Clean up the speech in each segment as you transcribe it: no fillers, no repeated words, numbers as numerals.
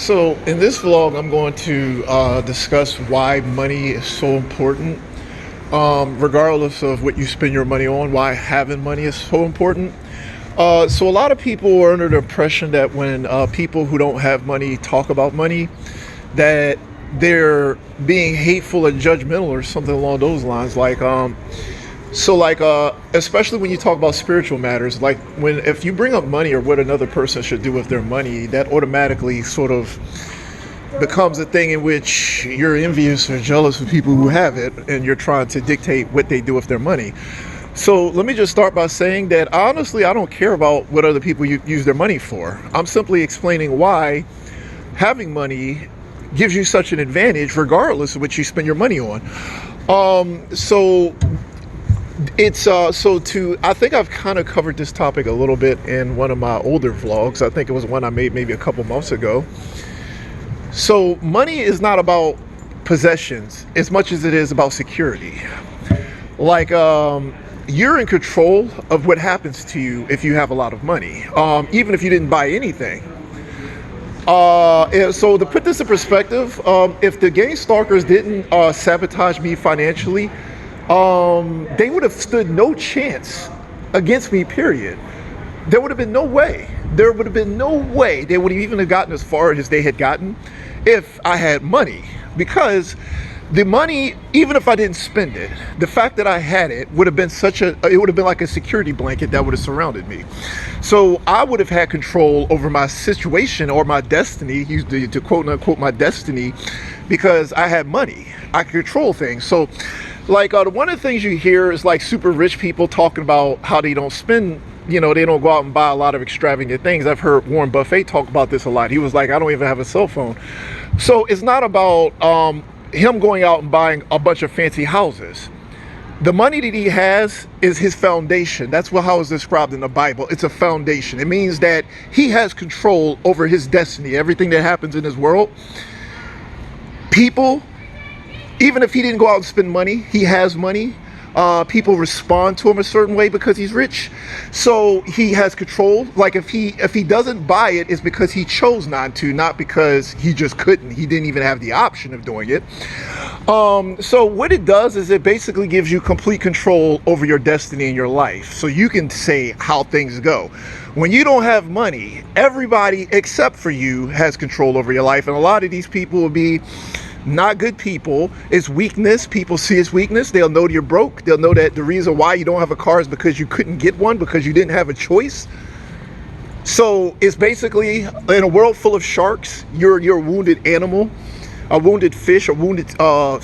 So, in this vlog, I'm going to discuss why money is so important. Regardless of what you spend your money on, why having money is so important. So, a lot of people are under the impression that when people who don't have money talk about money, that they're being hateful and judgmental or something along those lines. Especially when you talk about spiritual matters, like if you bring up money or what another person should do with their money, that automatically sort of becomes a thing in which you're envious or jealous of people who have it, and you're trying to dictate what they do with their money. So let me just start by saying that honestly, I don't care about what other people use their money for. I'm simply explaining why having money gives you such an advantage, regardless of what you spend your money on. So it's so to I think I've kind of covered this topic a little bit in one of my older vlogs. I think it was one I made maybe a couple months ago. So money is not about possessions as much as it is about security. Like you're in control of what happens to you if you have a lot of money, even if you didn't buy anything. And so to put this in perspective, if the gang stalkers didn't sabotage me financially, they would have stood no chance against me, period. There would have been no way. There would have been no way they would have even have gotten as far as they had gotten if I had money. Because the money, even if I didn't spend it, the fact that I had it would have been it would have been like a security blanket that would have surrounded me. So I would have had control over my situation or my destiny, to quote unquote my destiny, because I had money. I could control things. So one of the things you hear is like super rich people talking about how they don't spend, they don't go out and buy a lot of extravagant things. I've heard Warren Buffett talk about this a lot. He was like, I don't even have a cell phone. So it's not about him going out and buying a bunch of fancy houses. The money that he has is his foundation. That's how it's described in the Bible. It's a foundation. It means that he has control over his destiny, everything that happens in his world. People, even if he didn't go out and spend money, he has money. People respond to him a certain way because he's rich. So he has control. Like if he doesn't buy it, it's because he chose not to, not because he just couldn't. He didn't even have the option of doing it. So what it does is it basically gives you complete control over your destiny in your life. So you can say how things go. When you don't have money, everybody except for you has control over your life. And a lot of these people will be not good people. It's weakness. People see it's weakness. They'll know you're broke. They'll know that the reason why you don't have a car is because you couldn't get one, because you didn't have a choice. So it's basically, in a world full of sharks, you're a wounded animal, a wounded fish, a wounded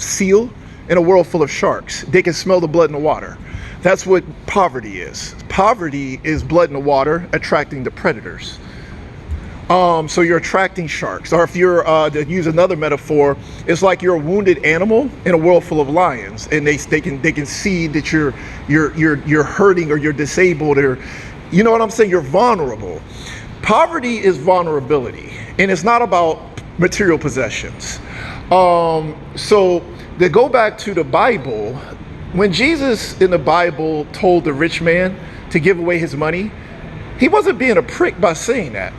seal in a world full of sharks. They can smell the blood in the water. That's what poverty is. Poverty is blood in the water attracting the predators. So you're attracting sharks. Or if you're to use another metaphor, it's like you're a wounded animal in a world full of lions, and they can see that you're hurting or you're disabled, or you know what I'm saying, you're vulnerable. Poverty is vulnerability, and it's not about material possessions. So to go back to the Bible, when Jesus in the Bible told the rich man to give away his money, he wasn't being a prick by saying that.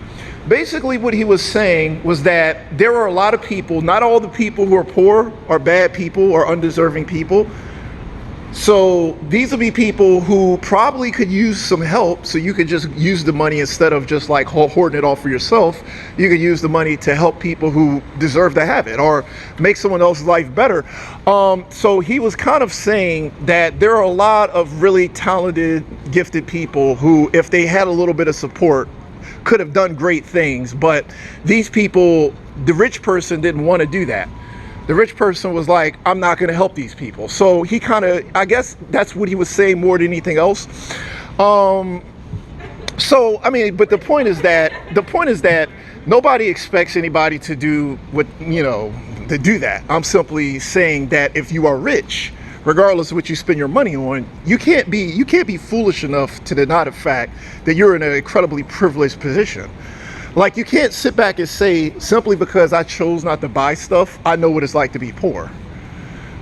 Basically, what he was saying was that there are a lot of people, not all the people who are poor are bad people or undeserving people. So these will be people who probably could use some help. So you could just use the money instead of just like hoarding it all for yourself. You could use the money to help people who deserve to have it or make someone else's life better. So he was kind of saying that there are a lot of really talented, gifted people who, if they had a little bit of support, could have done great things. But these people, the rich person didn't want to do that. The rich person was like, I'm not going to help these people. So he kind of, I guess that's what he was saying more than anything else. So I mean, but the point is that nobody expects anybody to do what, to do that. I'm simply saying that if you are rich, regardless of what you spend your money on, you can't be foolish enough to deny the fact that you're in an incredibly privileged position. Like, you can't sit back and say, simply because I chose not to buy stuff, I know what it's like to be poor.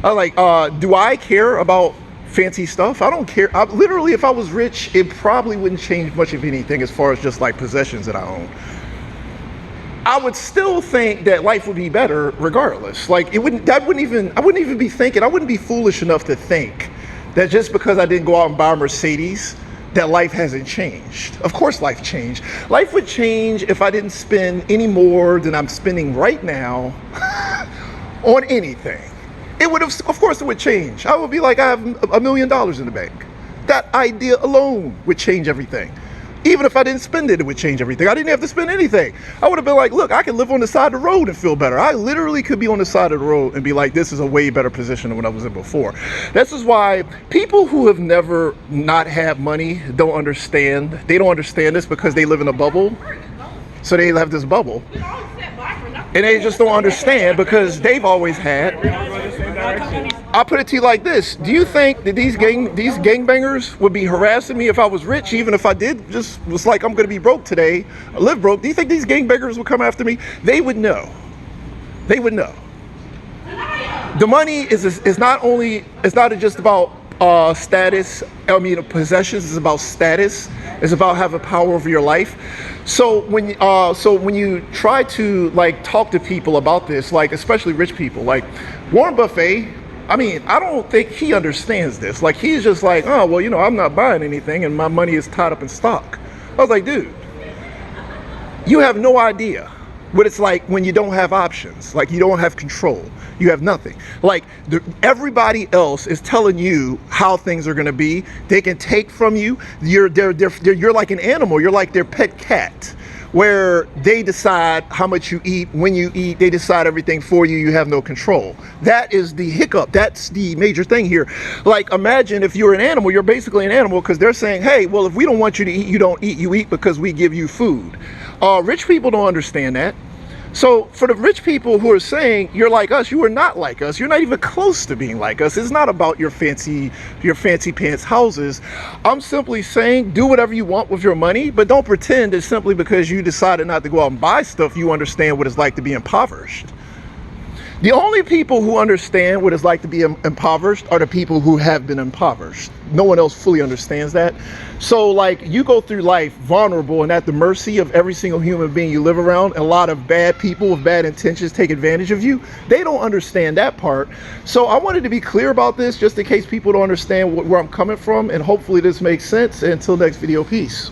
Do I care about fancy stuff? I don't care. Literally, if I was rich, it probably wouldn't change much of anything as far as just like possessions that I own. I would still think that life would be better regardless. Like it wouldn't, that wouldn't even, I wouldn't even be thinking, I wouldn't be foolish enough to think that just because I didn't go out and buy a Mercedes, that life hasn't changed. Of course life changed. Life would change if I didn't spend any more than I'm spending right now on anything. It would have, of course it would change. I would be like, I have $1 million in the bank. That idea alone would change everything. Even if I didn't spend it, it would change everything. I didn't have to spend anything. I would have been like, look, I can live on the side of the road and feel better. I literally could be on the side of the road and be like, this is a way better position than what I was in before. This is why people who have never not had money don't understand. They don't understand this because they live in a bubble. So they have this bubble. And they just don't understand because they've always had. I'll put it to you like this. Do you think that these gangbangers would be harassing me if I was rich, even if I did just was like, I'm going to be broke today, I live broke? Do you think these gangbangers would come after me? They would know. They would know. The money is not only, it's not just about status, I mean possessions, it's about status. It's about having power over your life. So when you try to like talk to people about this, like especially rich people, like Warren Buffett, I mean, I don't think he understands this. Like he's just like, oh, well, you know, I'm not buying anything and my money is tied up in stock. I was like, dude, you have no idea what it's like when you don't have options, like you don't have control, you have nothing. Like everybody else is telling you how things are going to be. They can take from you. You're like an animal. You're like their pet cat, where they decide how much you eat, when you eat. They decide everything for you. You have no control. That is the hiccup. That's the major thing here. Like imagine if you're an animal, you're basically an animal because they're saying, hey, well, if we don't want you to eat, you don't eat. You eat because we give you food. Rich people don't understand that. So for the rich people who are saying you're like us, you are not like us. You're not even close to being like us. It's not about your fancy pants houses. I'm simply saying do whatever you want with your money, but don't pretend it's simply because you decided not to go out and buy stuff you understand what it's like to be impoverished. The only people who understand what it's like to be impoverished are the people who have been impoverished. No one else fully understands that. So like you go through life vulnerable and at the mercy of every single human being you live around. And a lot of bad people with bad intentions take advantage of you. They don't understand that part. So I wanted to be clear about this just in case people don't understand where I'm coming from. And hopefully this makes sense. Until next video, peace.